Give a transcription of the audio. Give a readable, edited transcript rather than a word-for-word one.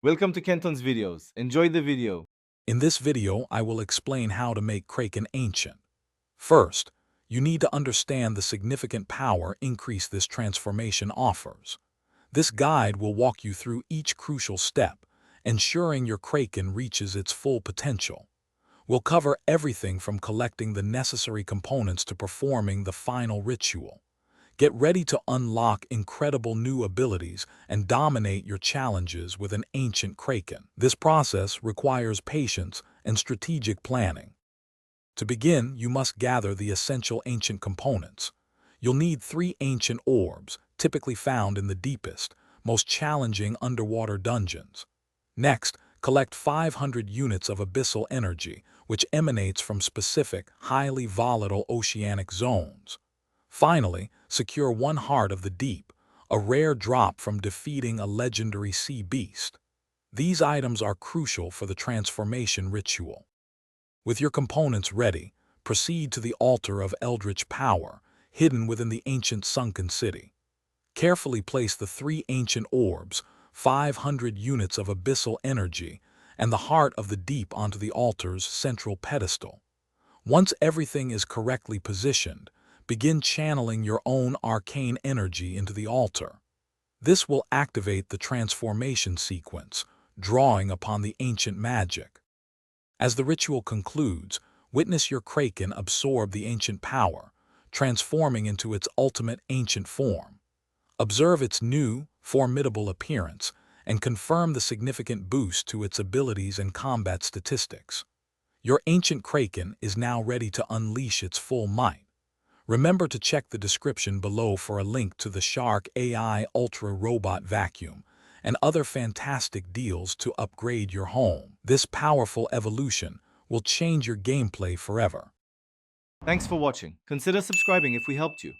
Welcome to Kenton's videos. Enjoy the video. In this video, I will explain how to make Kraken Ancient. First, you need to understand the significant power increase this transformation offers. This guide will walk you through each crucial step, ensuring your Kraken reaches its full potential. We'll cover everything from collecting the necessary components to performing the final ritual. Get ready to unlock incredible new abilities and dominate your challenges with an ancient Kraken. This process requires patience and strategic planning. To begin, you must gather the essential ancient components. You'll need 3 ancient orbs, typically found in the deepest, most challenging underwater dungeons. Next, collect 500 units of abyssal energy, which emanates from specific, highly volatile oceanic zones. Finally, secure 1 heart of the deep, a rare drop from defeating a legendary sea beast. These items are crucial for the transformation ritual. With your components ready, proceed to the altar of eldritch power, hidden within the ancient sunken city. Carefully place the 3 ancient orbs, 500 units of abyssal energy, and the heart of the deep onto the altar's central pedestal. Once everything is correctly positioned, begin channeling your own arcane energy into the altar. This will activate the transformation sequence, drawing upon the ancient magic. As the ritual concludes, witness your Kraken absorb the ancient power, transforming into its ultimate ancient form. Observe its new, formidable appearance, and confirm the significant boost to its abilities and combat statistics. Your ancient Kraken is now ready to unleash its full might. Remember to check the description below for a link to the Shark AI Ultra Robot Vacuum and other fantastic deals to upgrade your home. This powerful evolution will change your gameplay forever. Thanks for watching. Consider subscribing if we helped you.